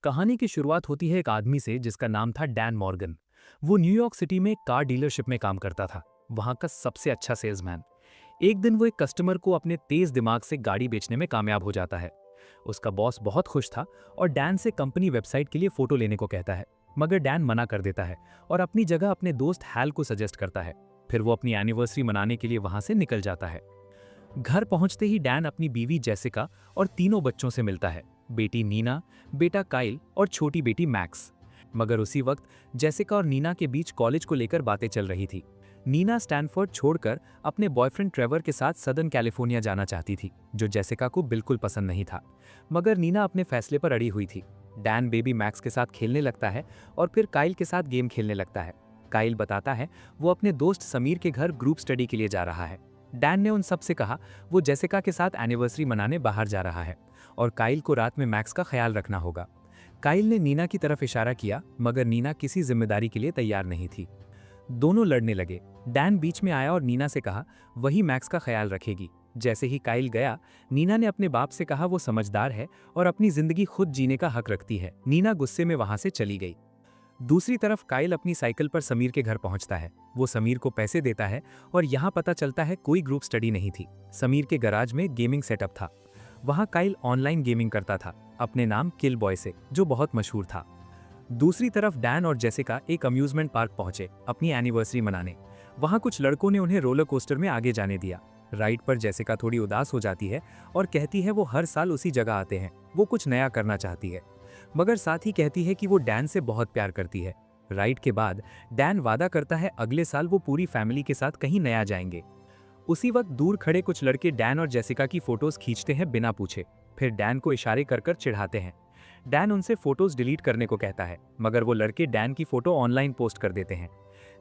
कहानी की शुरुआत होती है एक आदमी से जिसका नाम था डैन मॉर्गन। वो न्यूयॉर्क सिटी में एक कार डीलरशिप में काम करता था, वहां का सबसे अच्छा सेल्समैन। एक दिन वो एक कस्टमर को अपने तेज दिमाग से गाड़ी बेचने में कामयाब हो जाता है। उसका बॉस बहुत खुश था और डैन से कंपनी वेबसाइट के लिए फोटो लेने को कहता है, मगर डैन मना कर देता है और अपनी जगह अपने दोस्त हैल को सजेस्ट करता है। फिर वो अपनी एनिवर्सरी मनाने के लिए वहां से निकल जाता है। घर पहुंचते ही डैन अपनी बीवी जेसिका और तीनों बच्चों से मिलता है, बेटी नीना, बेटा काइल और छोटी बेटी मैक्स। मगर उसी वक्त जेसिका और नीना के बीच कॉलेज को लेकर बातें चल रही थी। नीना स्टैनफोर्ड छोड़कर अपने बॉयफ्रेंड ट्रेवर के साथ सदर्न कैलिफोर्निया जाना चाहती थी, जो जेसिका को बिल्कुल पसंद नहीं था। मगर नीना अपने फैसले पर अड़ी हुई थी। डैन बेबी मैक्स के साथ खेलने लगता है और फिर काइल के साथ गेम खेलने लगता है। काइल बताता है वो अपने दोस्त समीर के घर ग्रुप स्टडी के लिए जा रहा है। डैन ने उन सब से कहा वो जेसिका के साथ एनिवर्सरी मनाने बाहर जा रहा है और काइल को रात में मैक्स का ख्याल रखना होगा। काइल ने नीना की तरफ इशारा किया, मगर नीना किसी जिम्मेदारी के लिए तैयार नहीं थी। दोनों लड़ने लगे। डैन बीच में आया और नीना से कहा वही मैक्स का ख्याल रखेगी। जैसे ही काइल गया, नीना ने अपने बाप से कहा वो समझदार है और अपनी जिंदगी खुद जीने का हक रखती है। नीना गुस्से में वहां से चली गई। दूसरी तरफ काइल अपनी साइकिल पर समीर के घर पहुंचता है। वो समीर को पैसे देता है और यहाँ पता चलता है कोई ग्रुप स्टडी नहीं थी। समीर के गराज में गेमिंग सेटअप था। वहाँ काइल ऑनलाइन गेमिंग करता था अपने नाम किल बॉय से, जो बहुत मशहूर था। दूसरी तरफ डैन और जेसिका एक अम्यूजमेंट पार्क पहुंचे अपनी एनिवर्सरी मनाने। वहाँ कुछ लड़कों ने उन्हें रोलर कोस्टर में आगे जाने दिया। राइड पर जेसिका थोड़ी उदास हो जाती है और कहती है वो हर साल उसी जगह आते हैं, वो कुछ नया करना चाहती है। मगर साथ ही कहती है कि वो डैन से बहुत प्यार करती है। राइड के बाद डैन वादा करता है अगले साल वो पूरी फैमिली के साथ कहीं नया जाएंगे। उसी वक्त दूर खड़े कुछ लड़के डैन और जेसिका की फोटोज खींचते हैं बिना पूछे, फिर डैन को इशारे कर कर चिढ़ाते हैं। डैन उनसे फोटोज डिलीट करने को कहता है, मगर वो लड़के डैन की फोटो ऑनलाइन पोस्ट कर देते हैं।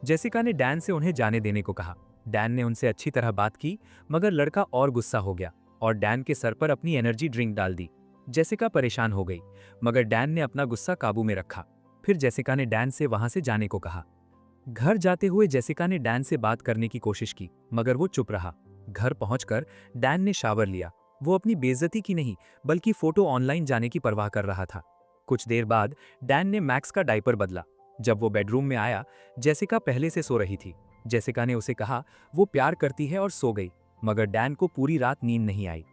जेसिका ने डैन से उन्हें जाने देने को कहा। डैन ने उनसे अच्छी तरह बात की, मगर लड़का और गुस्सा हो गया और डैन के सर पर अपनी एनर्जी ड्रिंक डाल दी। जेसिका परेशान हो गई, मगर डैन ने अपना गुस्सा काबू में रखा। फिर जेसिका ने डैन से वहां से जाने को कहा। घर जाते हुए जेसिका ने डैन से बात करने की कोशिश की, मगर वो चुप रहा। घर पहुंचकर डैन ने शावर लिया। वो अपनी बेइज्जती की नहीं, बल्कि फोटो ऑनलाइन जाने की परवाह कर रहा था। कुछ देर बाद डैन ने मैक्स का डायपर बदला। जब वो बेडरूम में आया, जेसिका पहले से सो रही थी। जेसिका ने उसे कहा वो प्यार करती है और सो गई, मगर डैन को पूरी रात नींद नहीं आई।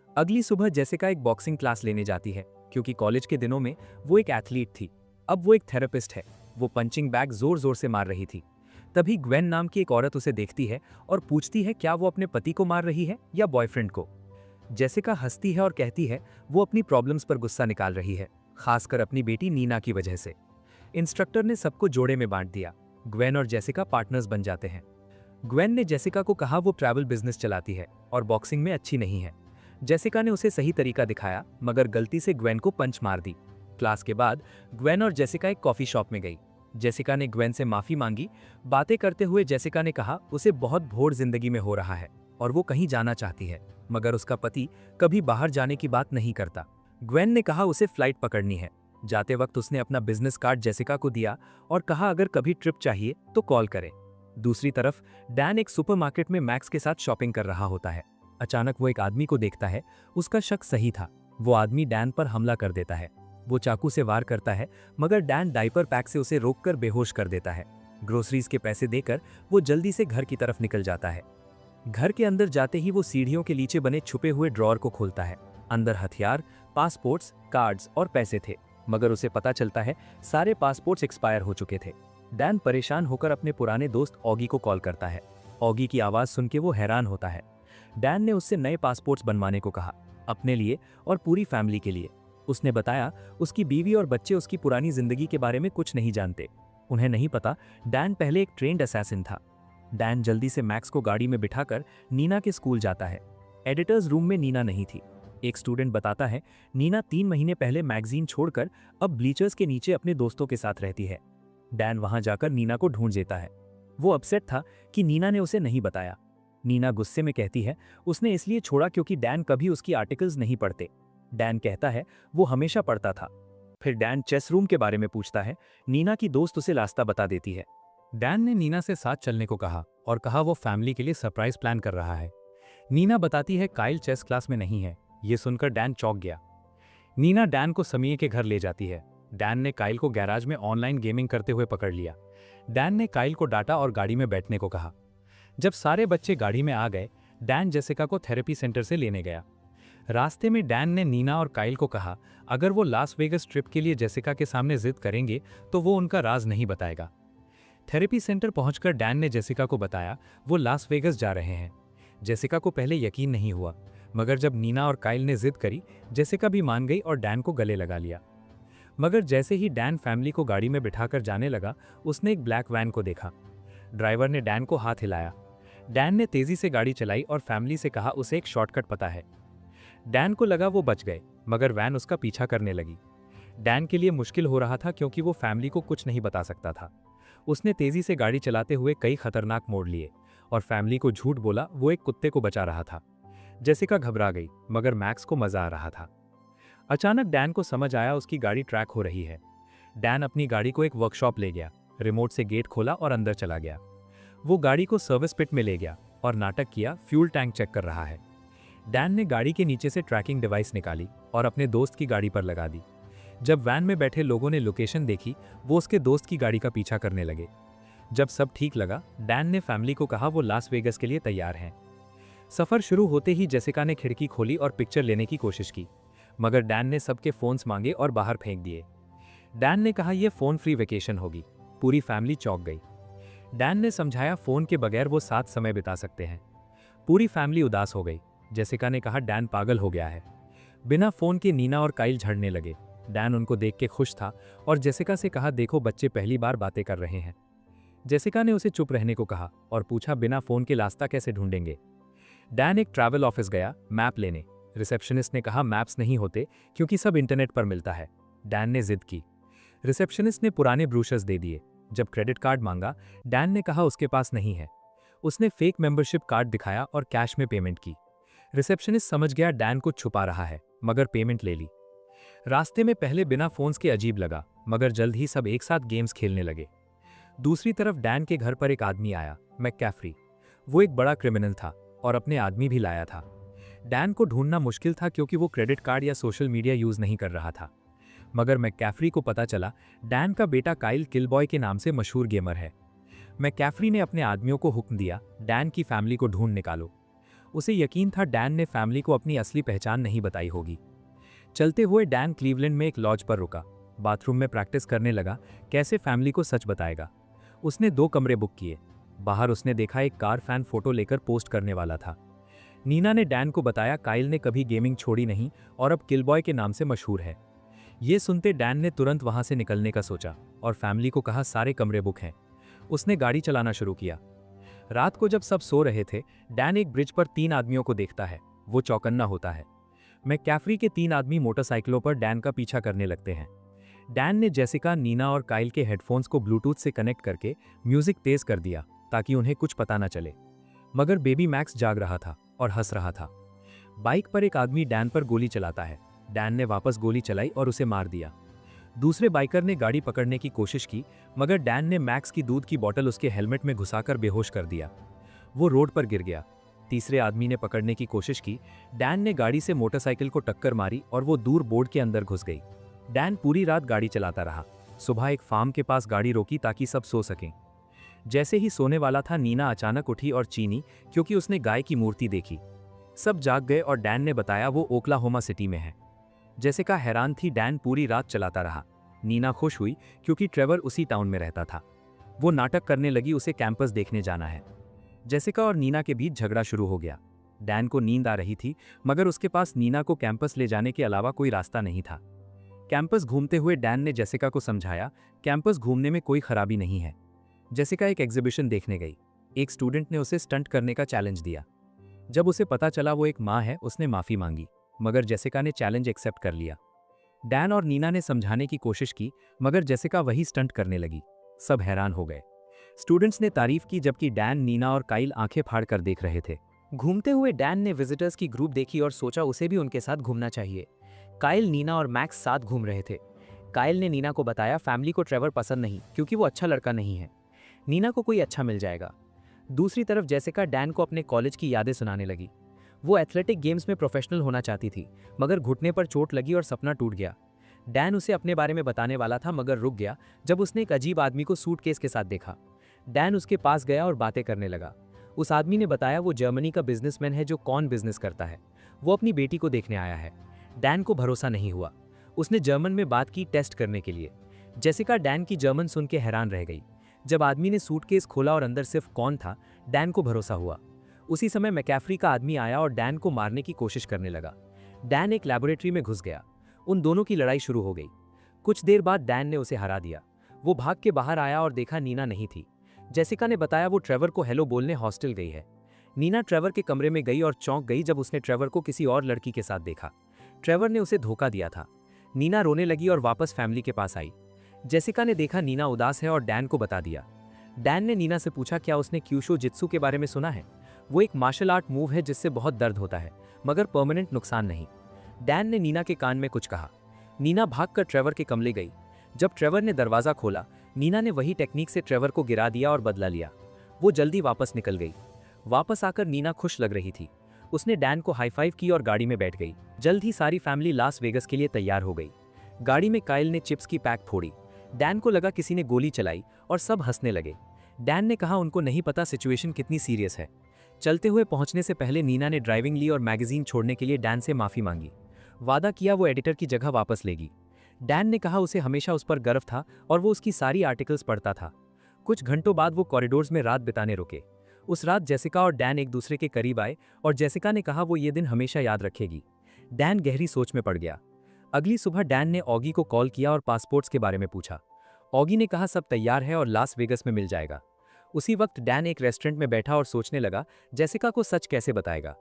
अगली सुबह जेसिका एक बॉक्सिंग क्लास लेने जाती है, क्योंकि कॉलेज के दिनों में वो एक एथलीट थी। अब वो एक थेरेपिस्ट है। वो पंचिंग बैग जोर जोर से मार रही थी। तभी ग्वेन नाम की एक औरत उसे देखती है और पूछती है क्या वो अपने पति को मार रही है या बॉयफ्रेंड को। जेसिका हंसती है और कहती है वो अपनी प्रॉब्लम्स पर गुस्सा निकाल रही है, खासकर अपनी बेटी नीना की वजह से। इंस्ट्रक्टर ने सबको जोड़े में बांट दिया। ग्वेन और जेसिका पार्टनर्स बन जाते हैं। ग्वेन ने जेसिका को कहा वो ट्रैवल बिजनेस चलाती है और बॉक्सिंग में अच्छी नहीं है। जेसिका ने उसे सही तरीका दिखाया, मगर गलती से ग्वेन को पंच मार दी। क्लास के बाद ग्वेन और जेसिका एक कॉफी शॉप में गई। जेसिका ने ग्वेन से माफी मांगी। बातें करते हुए जेसिका ने कहा उसे बहुत भोर जिंदगी में हो रहा है और वो कहीं जाना चाहती है, मगर उसका पति कभी बाहर जाने की बात नहीं करता। ग्वेन ने कहा उसे फ्लाइट पकड़नी है। जाते वक्त उसने अपना बिजनेस कार्ड जेसिका को दिया और कहा अगर कभी ट्रिप चाहिए तो कॉल करे। दूसरी तरफ डैन एक सुपरमार्केट में मैक्स के साथ शॉपिंग कर रहा होता है। अचानक वो एक आदमी को देखता है। उसका शक सही था। वो आदमी डैन पर हमला कर देता है। वो चाकू से वार करता है, मगर डैन डायपर पैक से उसे रोककर बेहोश कर देता है। ग्रोसरीज के पैसे देकर वो जल्दी से घर की तरफ निकल जाता है। घर के अंदर जाते ही वो सीढ़ियों के नीचे बने छुपे हुए ड्रॉअर को खोलता है। अंदर हथियार, पासपोर्ट्स, कार्ड्स और पैसे थे, मगर उसे पता चलता है सारे पासपोर्ट्स एक्सपायर हो चुके थे। डैन परेशान होकर अपने पुराने दोस्त ऑगी को कॉल करता है। ऑगी की आवाज सुन के वो हैरान होता है। डैन ने उससे नए पासपोर्ट्स बनवाने को कहा, अपने लिए और पूरी फैमिली के लिए। उसने बताया उसकी बीवी और बच्चे उसकी पुरानी जिंदगी के बारे में कुछ नहीं जानते। उन्हें नहीं पता डैन पहले एक ट्रेन्ड असैसिन था। डैन जल्दी से मैक्स को गाड़ी में बिठाकर नीना के स्कूल जाता है। एडिटर्स रूम में नीना नहीं थी। एक स्टूडेंट बताता है नीना 3 महीने पहले मैगजीन छोड़कर अब ब्लीचर्स के नीचे अपने दोस्तों के साथ रहती है। डैन वहां जाकर नीना को ढूंढ देता है। वो अपसेट था कि नीना ने उसे नहीं बताया। नीना गुस्से में कहती है उसने इसलिए छोड़ा क्योंकि डैन कभी उसकी आर्टिकल्स नहीं पढ़ते। डैन कहता है वो हमेशा पढ़ता था। फिर डैन चेस रूम के बारे में पूछता है। नीना की दोस्त उसे रास्ता बता देती है। डैन ने नीना से साथ चलने को कहा और कहा वो फैमिली के लिए सरप्राइज प्लान कर रहा है। नीना बताती है काइल चेस क्लास में नहीं है। ये सुनकर डैन चौंक गया। नीना डैन को समीर के घर ले जाती है। डैन ने काइल को गैराज में ऑनलाइन गेमिंग करते हुए पकड़ लिया। डैन ने काइल को डांटा और गाड़ी में बैठने को कहा। जब सारे बच्चे गाड़ी में आ गए, डैन जेसिका को थेरेपी सेंटर से लेने गया। रास्ते में डैन ने नीना और काइल को कहा अगर वो लास वेगस ट्रिप के लिए जेसिका के सामने जिद करेंगे तो वो उनका राज नहीं बताएगा। थेरेपी सेंटर पहुंचकर डैन ने जेसिका को बताया वो लास वेगस जा रहे हैं। जेसिका को पहले यकीन नहीं हुआ, मगर जब नीना और काइल ने जिद करी, जेसिका भी मान गई और डैन को गले लगा लिया। मगर जैसे ही डैन फैमिली को गाड़ी में बिठाकर जाने लगा, उसने एक ब्लैक वैन को देखा। ड्राइवर ने डैन को हाथ हिलाया। डैन ने तेजी से गाड़ी चलाई और फैमिली से कहा उसे एक शॉर्टकट पता है। डैन को लगा वो बच गए, मगर वैन उसका पीछा करने लगी। डैन के लिए मुश्किल हो रहा था क्योंकि वो फैमिली को कुछ नहीं बता सकता था। उसने तेजी से गाड़ी चलाते हुए कई खतरनाक मोड़ लिए और फैमिली को झूठ बोला वो एक कुत्ते को बचा रहा था। जेसिका घबरा गई, मगर मैक्स को मजा आ रहा था। अचानक डैन को समझ आया उसकी गाड़ी ट्रैक हो रही है। डैन अपनी गाड़ी को एक वर्कशॉप ले गया, रिमोट से गेट खोला और अंदर चला गया। वो गाड़ी को सर्विस पिट में ले गया और नाटक किया फ्यूल टैंक चेक कर रहा है। डैन ने गाड़ी के नीचे से ट्रैकिंग डिवाइस निकाली और अपने दोस्त की गाड़ी पर लगा दी। जब वैन में बैठे लोगों ने लोकेशन देखी, वो उसके दोस्त की गाड़ी का पीछा करने लगे। जब सब ठीक लगा, डैन ने फैमिली को कहा वो लास वेगस के लिए तैयार हैं। सफर शुरू होते ही जेसिका ने खिड़की खोली और पिक्चर लेने की कोशिश की, मगर डैन ने सबके फोन्स मांगे और बाहर फेंक दिए। डैन ने कहा यह फोन फ्री वेकेशन होगी। पूरी फैमिली चौंक गई। डैन ने समझाया फोन के बगैर वो साथ समय बिता सकते हैं। पूरी फैमिली उदास हो गई। जेसिका ने कहा डैन पागल हो गया है। बिना फोन के नीना और काइल झड़ने लगे। डैन उनको देख के खुश था और जेसिका से कहा देखो बच्चे पहली बार बातें कर रहे हैं। जेसिका ने उसे चुप रहने को कहा और पूछा बिना फोन के रास्ता कैसे ढूंढेंगे। डैन एक ट्रैवल ऑफिस गया मैप लेने। रिसेप्शनिस्ट ने कहा मैप्स नहीं होते क्योंकि सब इंटरनेट पर मिलता है। डैन ने जिद की। रिसेप्शनिस्ट ने पुराने ब्रूशर्स दे दिए। जब क्रेडिट कार्ड मांगा, डैन ने कहा उसके पास नहीं है। उसने फेक मेंबरशिप कार्ड दिखाया और कैश में पेमेंट की। रिसेप्शनिस्ट समझ गया डैन कुछ छुपा रहा है, मगर पेमेंट ले ली। रास्ते में पहले बिना फोन्स के अजीब लगा, मगर जल्द ही सब एक साथ गेम्स खेलने लगे। दूसरी तरफ डैन के घर पर एक आदमी आया, मैककैफरी। वो एक बड़ा क्रिमिनल था और अपने आदमी भी लाया था। डैन को ढूंढना मुश्किल था क्योंकि वो क्रेडिट कार्ड या सोशल मीडिया यूज नहीं कर रहा था। मगर मैककैफरी को पता चला डैन का बेटा काइल किलबॉय के नाम से मशहूर गेमर है। मैककैफरी ने अपने आदमियों को हुक्म दिया डैन की फैमिली को ढूंढ निकालो। उसे यकीन था डैन ने फैमिली को अपनी असली पहचान नहीं बताई होगी। चलते हुए डैन क्लीवलैंड में एक लॉज पर रुका। बाथरूम में प्रैक्टिस करने लगा कैसे फैमिली को सच बताएगा। उसने 2 कमरे बुक किए। बाहर उसने देखा एक कार फैन फोटो लेकर पोस्ट करने वाला था। नीना ने डैन को बताया काइल ने कभी गेमिंग छोड़ी नहीं और अब किलबॉय के नाम से मशहूर है। ये सुनते डैन ने तुरंत वहां से निकलने का सोचा और फैमिली को कहा सारे कमरे बुक हैं। उसने गाड़ी चलाना शुरू किया। रात को जब सब सो रहे थे, डैन एक ब्रिज पर 3 आदमियों को देखता है। वो चौकन्ना होता है। मैककैफरी के 3 आदमी मोटरसाइकिलों पर डैन का पीछा करने लगते हैं। डैन ने जेसिका, नीना और काइल के हेडफोन्स को ब्लूटूथ से कनेक्ट करके म्यूजिक तेज कर दिया ताकि उन्हें कुछ पता न चले। मगर बेबी मैक्स जाग रहा था और हंस रहा था। बाइक पर एक आदमी डैन पर गोली चलाता है। डैन ने वापस गोली चलाई और उसे मार दिया। दूसरे बाइकर ने गाड़ी पकड़ने की कोशिश की, मगर डैन ने मैक्स की दूध की बोतल उसके हेलमेट में घुसाकर बेहोश कर दिया। वो रोड पर गिर गया। तीसरे आदमी ने पकड़ने की कोशिश की। डैन ने गाड़ी से मोटरसाइकिल को टक्कर मारी और वो दूर बोर्ड के अंदर घुस गई। डैन पूरी रात गाड़ी चलाता रहा। सुबह एक फार्म के पास गाड़ी रोकी ताकि सब सो सकें। जैसे ही सोने वाला था, नीना अचानक उठी और चीनी क्योंकि उसने गाय की मूर्ति देखी। सब जाग गए और डैन ने बताया वो ओक्लाहोमा सिटी में है। जेसिका हैरान थी। डैन पूरी रात चलाता रहा। नीना खुश हुई क्योंकि ट्रेवर उसी टाउन में रहता था। वो नाटक करने लगी उसे कैंपस देखने जाना है। जेसिका और नीना के बीच झगड़ा शुरू हो गया। डैन को नींद आ रही थी, मगर उसके पास नीना को कैंपस ले जाने के अलावा कोई रास्ता नहीं था। कैंपस घूमते हुए डैन ने जेसिका को समझाया कैंपस घूमने में कोई खराबी नहीं है। जेसिका एक एग्जीबिशन देखने गई। एक स्टूडेंट ने उसे स्टंट करने का चैलेंज दिया। जब उसे पता चला वो एक माँ है, उसने माफी मांगी, मगर जेसिका ने चैलेंज एक्सेप्ट कर लिया। डैन और नीना ने समझाने की कोशिश की, मगर जेसिका वही स्टंट करने लगी। सब हैरान हो गए। स्टूडेंट्स ने तारीफ की जबकि डैन, नीना और काइल आंखें फाड़ कर देख रहे थे। घूमते हुए डैन ने विजिटर्स की ग्रुप देखी और सोचा उसे भी उनके साथ घूमना चाहिए। काइल, नीना और मैक्स साथ घूम रहे थे। काइल ने नीना को बताया फैमिली को ट्रेवर पसंद नहीं क्योंकि वो अच्छा लड़का नहीं है। नीना को कोई अच्छा मिल जाएगा। दूसरी तरफ जेसिका डैन को अपने कॉलेज की यादें सुनाने लगी। वो एथलेटिक गेम्स में प्रोफेशनल होना चाहती थी, मगर घुटने पर चोट लगी और सपना टूट गया। डैन उसे अपने बारे में बताने वाला था मगर रुक गया जब उसने एक अजीब आदमी को सूटकेस के साथ देखा। डैन उसके पास गया और बातें करने लगा। उस आदमी ने बताया वो जर्मनी का बिजनेसमैन है जो कॉर्न बिजनेस करता है। वो अपनी बेटी को देखने आया है। डैन को भरोसा नहीं हुआ। उसने जर्मन में बात की टेस्ट करने के लिए। जेसिका डैन की जर्मन सुन के हैरान रह गई। जब आदमी ने सूटकेस खोला और अंदर सिर्फ कॉर्न था, डैन को भरोसा हुआ। उसी समय मैकैफ्री का आदमी आया और डैन को मारने की कोशिश करने लगा। डैन एक लैबोरेटरी में घुस गया। उन दोनों की लड़ाई शुरू हो गई। कुछ देर बाद डैन ने उसे हरा दिया। वो भाग के बाहर आया और देखा नीना नहीं थी। जेसिका ने बताया वो ट्रेवर को हेलो बोलने हॉस्टल गई है। नीना ट्रेवर के कमरे में गई और चौंक गई जब उसने ट्रेवर को किसी और लड़की के साथ देखा। ट्रेवर ने उसे धोखा दिया था। नीना रोने लगी और वापस फैमिली के पास आई। जेसिका ने देखा नीना उदास है और डैन को बता दिया। डैन ने नीना से पूछा क्या उसने क्यूशो जित्सु के बारे में सुना है। वो एक मार्शल आर्ट मूव है जिससे बहुत दर्द होता है मगर परमानेंट नुकसान नहीं। डैन ने नीना के कान में कुछ कहा। नीना भागकर ट्रेवर के कमरे गई। जब ट्रेवर ने दरवाजा खोला, नीना ने वही टेक्निक से ट्रेवर को गिरा दिया और बदला लिया। वो जल्दी वापस निकल गई। वापस आकर नीना खुश लग रही थी। उसने डैन को हाई फाइव की और गाड़ी में बैठ गई। जल्द ही सारी फैमिली लास वेगस के लिए तैयार हो गई। गाड़ी में काइल ने चिप्स की पैक फोड़ी। डैन को लगा किसी ने गोली चलाई और सब हंसने लगे। डैन ने कहा उनको नहीं पता सिचुएशन कितनी सीरियस है। चलते हुए पहुंचने से पहले नीना ने ड्राइविंग ली और मैगजीन छोड़ने के लिए डैन से माफी मांगी। वादा किया वो एडिटर की जगह वापस लेगी। डैन ने कहा उसे हमेशा उस पर गर्व था और वो उसकी सारी आर्टिकल्स पढ़ता था। कुछ घंटों बाद वो कॉरिडोर्स में रात बिताने रुके। उस रात जेसिका और डैन एक दूसरे के करीब आए और जेसिका ने कहा वो ये दिन हमेशा याद रखेगी। डैन गहरी सोच में पड़ गया। अगली सुबह डैन ने ऑगी को कॉल किया और पासपोर्ट्स के बारे में पूछा। ऑगी ने कहा सब तैयार है और लास वेगस में मिल जाएगा। उसी वक्त डैन एक रेस्टोरेंट में बैठा और सोचने लगा जेसिका को सच कैसे बताएगा।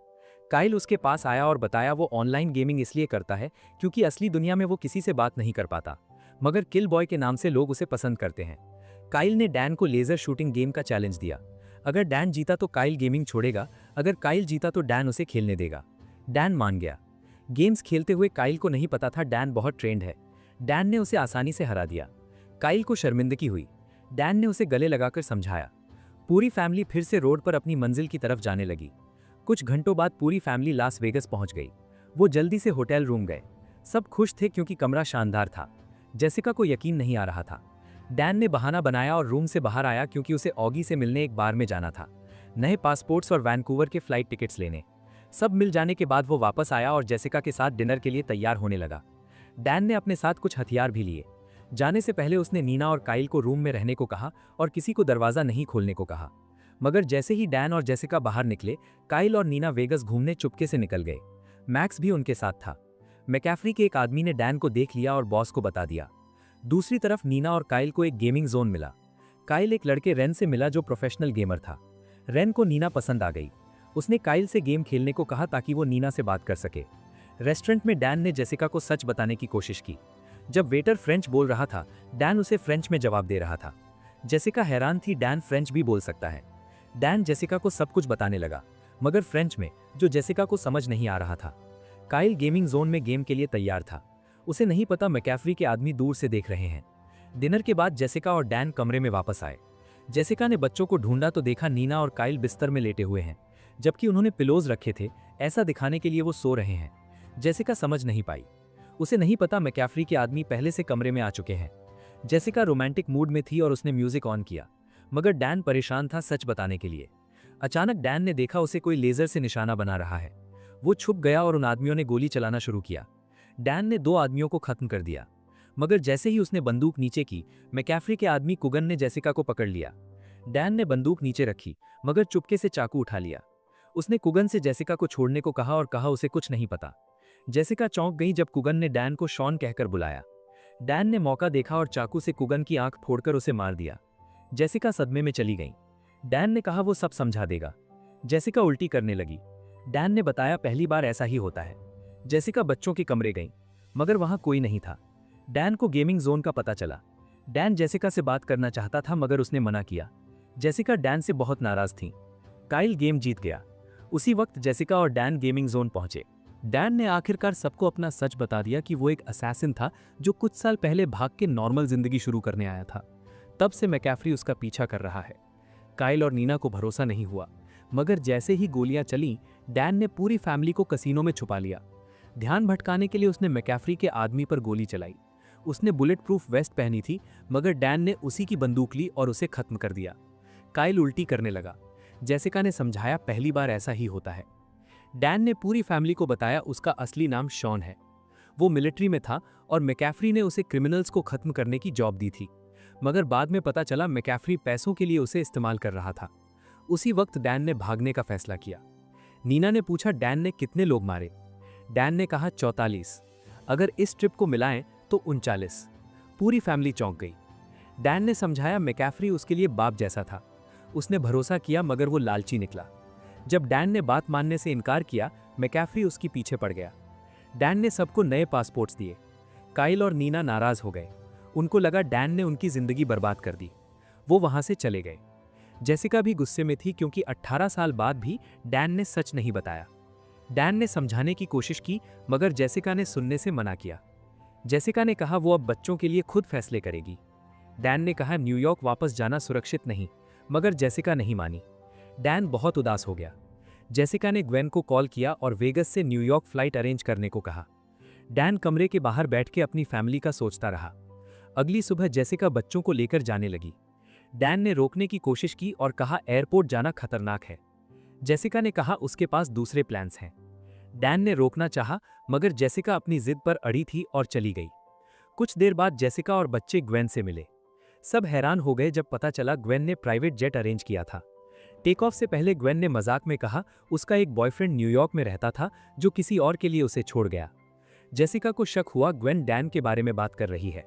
काइल उसके पास आया और बताया वो ऑनलाइन गेमिंग इसलिए करता है क्योंकि असली दुनिया में वो किसी से बात नहीं कर पाता मगर किल बॉय के नाम से लोग उसे पसंद करते हैं। काइल ने डैन को लेजर शूटिंग गेम का चैलेंज दिया। अगर डैन जीता तो काइल गेमिंग छोड़ेगा, अगर काइल जीता तो डैन उसे खेलने देगा। डैन मान गया। गेम्स खेलते हुए काइल को नहीं पता था डैन बहुत ट्रेंड है। डैन ने उसे आसानी से हरा दिया। काइल को शर्मिंदगी हुई। डैन ने उसे गले लगाकर समझाया। पूरी फैमिली फिर से रोड पर अपनी मंजिल की तरफ जाने लगी। कुछ घंटों बाद पूरी फैमिली लास वेगस पहुंच गई। वो जल्दी से होटल रूम गए। सब खुश थे क्योंकि कमरा शानदार था। जेसिका को यकीन नहीं आ रहा था। डैन ने बहाना बनाया और रूम से बाहर आया क्योंकि उसे ऑगी से मिलने एक बार में जाना था, नए पासपोर्ट्स और वैंकूवर के फ्लाइट टिकट्स लेने। सब मिल जाने के बाद वो वापस आया और जेसिका के साथ डिनर के लिए तैयार होने लगा। डैन ने अपने साथ कुछ हथियार भी लिए। जाने से पहले उसने नीना और काइल को रूम में रहने को कहा और किसी को दरवाजा नहीं खोलने को कहा। मगर जैसे ही डैन और जेसिका बाहर निकले, काइल और नीना वेगस घूमने चुपके से निकल गए। मैक्स भी उनके साथ था। मैकैफ्री के एक आदमी ने डैन को देख लिया और बॉस को बता दिया। दूसरी तरफ नीना और काइल को एक गेमिंग जोन मिला। काइल एक लड़के रेन से मिला जो प्रोफेशनल गेमर था। रेन को नीना पसंद आ गई। उसने काइल से गेम खेलने को कहा ताकि वो नीना से बात कर सके। रेस्टोरेंट में डैन ने जेसिका को सच बताने की कोशिश की। जब वेटर फ्रेंच बोल रहा था, डैन उसे फ्रेंच में जवाब दे रहा था। जेसिका हैरान थी डैन फ्रेंच भी बोल सकता है। डैन जेसिका को सब कुछ बताने लगा मगर फ्रेंच में, जो जेसिका को समझ नहीं आ रहा था। काइल गेमिंग जोन में गेम के लिए तैयार था। उसे नहीं पता मैकैफ्री के आदमी दूर से देख रहे हैं। डिनर के बाद जेसिका और डैन कमरे में वापस आए। जेसिका ने बच्चों को ढूंढा तो देखा नीना और काइल बिस्तर में लेटे हुए हैं, जबकि उन्होंने पिलोज रखे थे, ऐसा दिखाने के लिए वो सो रहे हैं। जेसिका समझ नहीं पाई। उसे नहीं पता मैकैफ्री के आदमी पहले से कमरे में आ चुके हैं। जेसिका रोमांटिक मूड में थी और उसने म्यूजिक ऑन किया, मगर डैन परेशान था सच बताने के लिए। अचानक डैन ने देखा उसे कोई लेजर से निशाना बना रहा है। वो छुप गया और उन आदमियों ने गोली चलाना शुरू किया। डैन ने 2 आदमियों को खत्म कर दिया, मगर जैसे ही उसने बंदूक नीचे की, मैकैफ्री के आदमी कुगन ने जेसिका को पकड़ लिया। डैन ने बंदूक नीचे रखी मगर चुपके से चाकू उठा लिया। उसने कुगन से जेसिका को छोड़ने को कहा और कहा उसे कुछ नहीं पता। जेसिका चौंक गई जब कुगन ने डैन को शॉन कहकर बुलाया। डैन ने मौका देखा और चाकू से कुगन की आंख फोड़कर उसे मार दिया। जेसिका सदमे में चली गई। डैन ने कहा वो सब समझा देगा। जेसिका उल्टी करने लगी। डैन ने बताया पहली बार ऐसा ही होता है। जेसिका बच्चों के कमरे गई मगर वहां कोई नहीं था। डैन को गेमिंग जोन का पता चला। डैन जेसिका से बात करना चाहता था मगर उसने मना किया। जेसिका डैन से बहुत नाराज थी। काइल गेम जीत गया। उसी वक्त जेसिका और डैन गेमिंग जोन पहुंचे। डैन ने आखिरकार सबको अपना सच बता दिया कि वो एक असैसिन था जो कुछ साल पहले भाग के नॉर्मल जिंदगी शुरू करने आया था। तब से मैकैफ्री उसका पीछा कर रहा है। काइल और नीना को भरोसा नहीं हुआ, मगर जैसे ही गोलियां चली, डैन ने पूरी फैमिली को कसीनो में छुपा लिया। ध्यान भटकाने के लिए उसने मैकैफ्री के आदमी पर गोली चलाई। उसने बुलेट प्रूफ वेस्ट पहनी थी, मगर डैन ने उसी की बंदूक ली और उसे खत्म कर दिया। काइल उल्टी करने लगा। जेसिका ने समझाया, पहली बार ऐसा ही होता है। डैन ने पूरी फैमिली को बताया उसका असली नाम शॉन है। वो मिलिट्री में था और मैकैफ्री ने उसे क्रिमिनल्स को खत्म करने की जॉब दी थी, मगर बाद में पता चला मैकैफ्री पैसों के लिए उसे इस्तेमाल कर रहा था। उसी वक्त डैन ने भागने का फैसला किया। नीना ने पूछा, डैन ने कितने लोग मारे? डैन ने कहा 44। अगर इस ट्रिप को मिलाएं तो 39। पूरी फैमिली चौंक गई। डैन ने समझाया, मैकैफ्री उसके लिए बाप जैसा था। उसने भरोसा किया, मगर वो लालची निकला। जब डैन ने बात मानने से इनकार किया, मैकैफ्री उसके पीछे पड़ गया। डैन ने सबको नए पासपोर्ट्स दिए। काइल और नीना नाराज हो गए। उनको लगा डैन ने उनकी जिंदगी बर्बाद कर दी। वो वहां से चले गए। जेसिका भी गुस्से में थी, क्योंकि 18 साल बाद भी डैन ने सच नहीं बताया। डैन ने समझाने की कोशिश की, मगर जेसिका ने सुनने से मना किया। जेसिका ने कहा वो अब बच्चों के लिए खुद फैसले करेगी। डैन ने कहा न्यूयॉर्क वापस जाना सुरक्षित नहीं, मगर जेसिका नहीं मानी। डैन बहुत उदास हो गया। जेसिका ने ग्वेन को कॉल किया और वेगस से न्यूयॉर्क फ्लाइट अरेंज करने को कहा। डैन कमरे के बाहर बैठ के अपनी फैमिली का सोचता रहा। अगली सुबह जेसिका बच्चों को लेकर जाने लगी। डैन ने रोकने की कोशिश की और कहा एयरपोर्ट जाना खतरनाक है। जेसिका ने कहा उसके पास दूसरे प्लान्स हैं। डैन ने रोकना चाहा, मगर जेसिका अपनी जिद पर अड़ी थी और चली गई। कुछ देर बाद जेसिका और बच्चे ग्वेन से मिले। सब हैरान हो गए जब पता चला ग्वेन ने प्राइवेट जेट अरेंज किया था। टेक ऑफ से पहले ग्वेन ने मजाक में कहा उसका एक बॉयफ्रेंड न्यूयॉर्क में रहता था जो किसी और के लिए उसे छोड़ गया। जेसिका को शक हुआ ग्वेन डैन के बारे में बात कर रही है।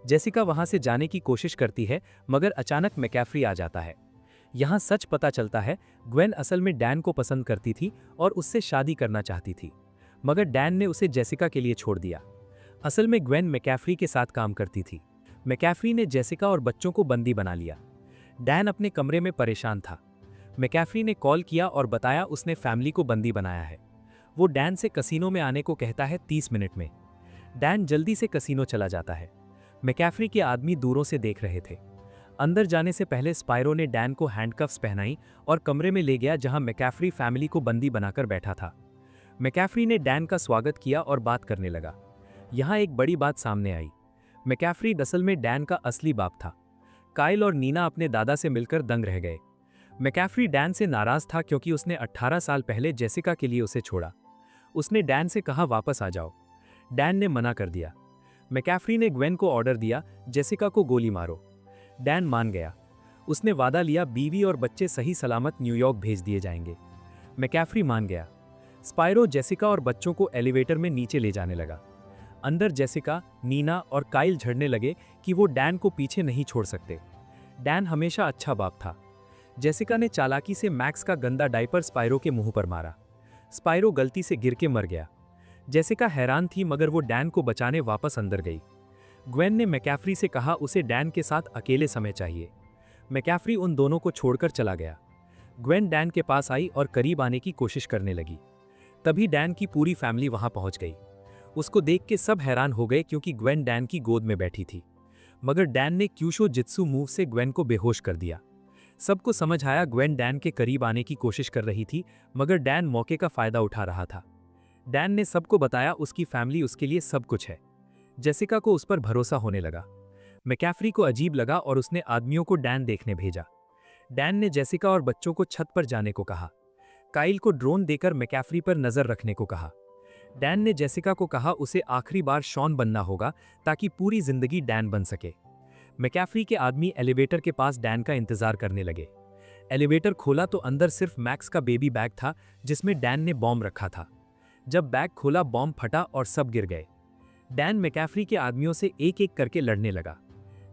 जेसिका वहां से जाने की कोशिश करती है, मगर अचानक मैकैफ्री आ जाता है। यहां सच पता चलता है, ग्वेन असल में डैन को पसंद करती थी और उससे शादी करना चाहती थी, मगर डैन ने उसे जेसिका के लिए छोड़ दिया। असल में ग्वेन मैकैफ्री के साथ काम करती थी। मैकैफ्री ने जेसिका और बच्चों को बंदी बना लिया। डैन अपने कमरे में परेशान था। मैकैफ्री ने कॉल किया और बताया उसने फैमिली को बंदी बनाया है। वो डैन से कसीनो में आने को कहता है 30 मिनट में। डैन जल्दी से कसीनो चला जाता है। मैकैफ्री के आदमी दूरों से देख रहे थे। अंदर जाने से पहले स्पाइरो ने डैन को हैंडकफ्स पहनाई और कमरे में ले गया जहां मैकैफ्री फैमिली को बंदी बनाकर बैठा था। मैकैफ्री ने डैन का स्वागत किया और बात करने लगा। यहां एक बड़ी बात सामने आई। मैकैफ्री असल में डैन का असली बाप था। काइल और नीना अपने दादा से मिलकर दंग रह गए। मैकैफ्री डैन से नाराज था क्योंकि उसने 18 साल पहले जेसिका के लिए उसे छोड़ा। उसने डैन से कहा वापस आ जाओ। डैन ने मना कर दिया। मैकैफ्री ने ग्वेन को ऑर्डर दिया जेसिका को गोली मारो। डैन मान गया। उसने वादा लिया बीवी और बच्चे सही सलामत न्यूयॉर्क भेज दिए जाएंगे। मैकैफ्री मान गया। स्पाइरो जेसिका और बच्चों को एलिवेटर में नीचे ले जाने लगा। अंदर जेसिका, नीना और काइल झड़ने लगे कि वो डैन को पीछे नहीं छोड़ सकते। डैन हमेशा अच्छा बाप था। जेसिका ने चालाकी से मैक्स का गंदा डायपर स्पाइरो के मुंह पर मारा। स्पाइरो गलती से गिर के मर गया। जेसिका हैरान थी, मगर वो डैन को बचाने वापस अंदर गई। ग्वेन ने मैकैफ्री से कहा उसे डैन के साथ अकेले समय चाहिए। मैकैफ्री उन दोनों को छोड़कर चला गया। ग्वेन डैन के पास आई और करीब आने की कोशिश करने लगी। तभी डैन की पूरी फैमिली वहां पहुंच गई। उसको देख के सब हैरान हो गए क्योंकि ग्वेन डैन की गोद में बैठी थी, मगर डैन ने क्यूशो जित्सु मूव से ग्वेन को बेहोश कर दिया। सबको समझ आया ग्वेन डैन के करीब आने की कोशिश कर रही थी, मगर डैन मौके का फायदा उठा रहा था। डैन ने सबको बताया उसकी फैमिली उसके लिए सब कुछ है। जेसिका को उस पर भरोसा होने लगा। मैकैफ्री को अजीब लगा और उसने आदमियों को डैन देखने भेजा। डैन ने जेसिका और बच्चों को छत पर जाने को कहा। काइल को ड्रोन देकर मैकैफ्री पर नजर रखने को कहा। डैन ने जेसिका को कहा उसे आखिरी बार शॉन बनना होगा ताकि पूरी जिंदगी डैन बन सके। मैकैफ्री के आदमी एलिवेटर के पास डैन का इंतजार करने लगे। एलिवेटर खोला तो अंदर सिर्फ मैक्स का बेबी बैग था जिसमें डैन ने बॉम्ब रखा था। जब बैग खोला, बॉम्ब फटा और सब गिर गए। डैन मैकैफ्री के आदमियों से एक एक करके लड़ने लगा।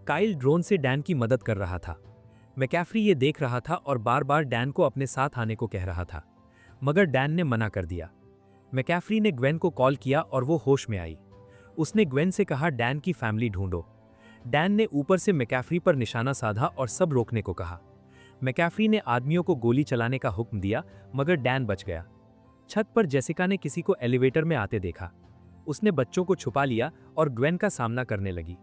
काइल ड्रोन से डैन की मदद कर रहा था। मैकैफ्री ये देख रहा था और बार बार डैन को अपने साथ आने को कह रहा था, मगर डैन ने मना कर दिया। मैकैफ्री ने ग्वेन को कॉल किया और वो होश में आई। उसने ग्वेन से कहा डैन की फैमिली ढूंढो। डैन ने ऊपर से मैकैफ्री पर निशाना साधा और सब रोकने को कहा। मैकैफ्री ने आदमियों को गोली चलाने का हुक्म दिया, मगर डैन बच गया। छत पर जेसिका ने किसी को एलिवेटर में आते देखा। उसने बच्चों को छुपा लिया और ग्वेन का सामना करने लगी।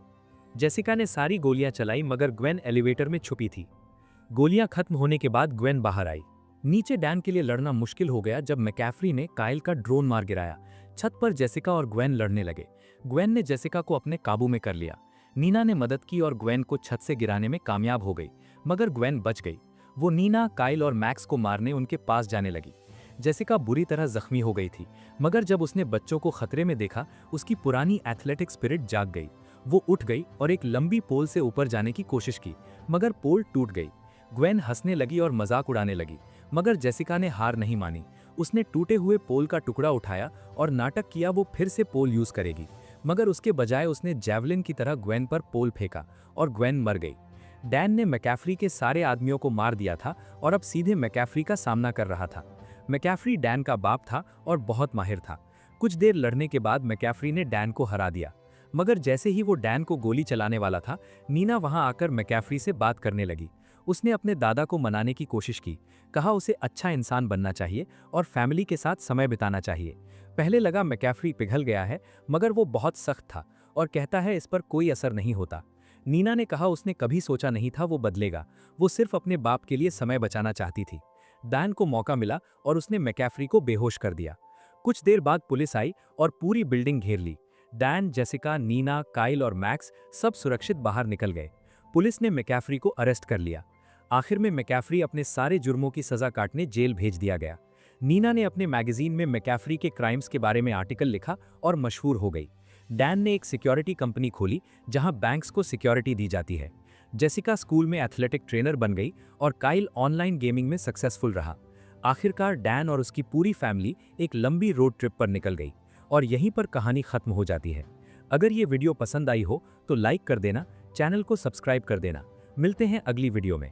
जेसिका ने सारी गोलियां चलाई, मगर ग्वेन एलिवेटर में छुपी थी। गोलियां खत्म होने के बाद ग्वेन बाहर आई। नीचे डैन के लिए लड़ना मुश्किल हो गया जब मैकैफ्री ने काइल का ड्रोन मार गिराया। छत पर जेसिका और ग्वेन लड़ने लगे। ग्वेन ने जेसिका को अपने काबू में कर लिया। नीना ने मदद की और ग्वेन को छत से गिराने में कामयाब हो गई, मगर ग्वेन बच गई। वो नीना, काइल और मैक्स को मारने उनके पास जाने लगी। जेसिका बुरी तरह जख्मी हो गई थी, मगर जब उसने बच्चों को खतरे में देखा, उसकी पुरानी एथलेटिक स्पिरिट जाग गई। वो उठ गई और एक लंबी पोल से ऊपर जाने की कोशिश की, मगर पोल टूट गई। ग्वेन हंसने लगी और मजाक उड़ाने लगी, मगर जेसिका ने हार नहीं मानी। उसने टूटे हुए पोल का टुकड़ा उठाया और नाटक किया वो फिर से पोल यूज करेगी, मगर उसके बजाय उसने जैवलिन की तरह ग्वेन पर पोल फेंका और ग्वेन मर गई। डैन ने मैकैफ्री के सारे आदमियों को मार दिया था और अब सीधे मैकैफ्री का सामना कर रहा था। मैकैफ्री डैन का बाप था और बहुत माहिर था। कुछ देर लड़ने के बाद मैकैफ्री ने डैन को हरा दिया, मगर जैसे ही वो डैन को गोली चलाने वाला था, नीना वहां आकर मैकैफ्री से बात करने लगी। उसने अपने दादा को मनाने की कोशिश की, कहा उसे अच्छा इंसान बनना चाहिए और फैमिली के साथ समय बिताना चाहिए। पहले लगा मैकैफ्री पिघल गया है, मगर वो बहुत सख्त था और कहता है इस पर कोई असर नहीं होता। नीना ने कहा उसने कभी सोचा नहीं था वो बदलेगा, वो सिर्फ अपने बाप के लिए समय बचाना चाहती थी। डैन को मौका मिला और उसने मैकैफ्री को बेहोश कर दिया। कुछ देर बाद पुलिस आई और पूरी बिल्डिंग घेर ली। डैन, जेसिका, नीना, काइल और मैक्स सब सुरक्षित बाहर निकल गए। पुलिस ने मैकैफ्री को अरेस्ट कर लिया। आखिर में मैकैफ्री अपने सारे जुर्मों की सजा काटने जेल भेज दिया गया। नीना ने अपने मैगजीन में मैकैफ्री के क्राइम्स के बारे में आर्टिकल लिखा और मशहूर हो गई। डैन ने एक सिक्योरिटी कंपनी खोली जहां बैंक्स को सिक्योरिटी दी जाती है। जेसिका स्कूल में एथलेटिक ट्रेनर बन गई और काइल ऑनलाइन गेमिंग में सक्सेसफुल रहा। आखिरकार डैन और उसकी पूरी फैमिली एक लंबी रोड ट्रिप पर निकल गई और यहीं पर कहानी खत्म हो जाती है। अगर ये वीडियो पसंद आई हो तो लाइक कर देना, चैनल को सब्सक्राइब कर देना। मिलते हैं अगली वीडियो में।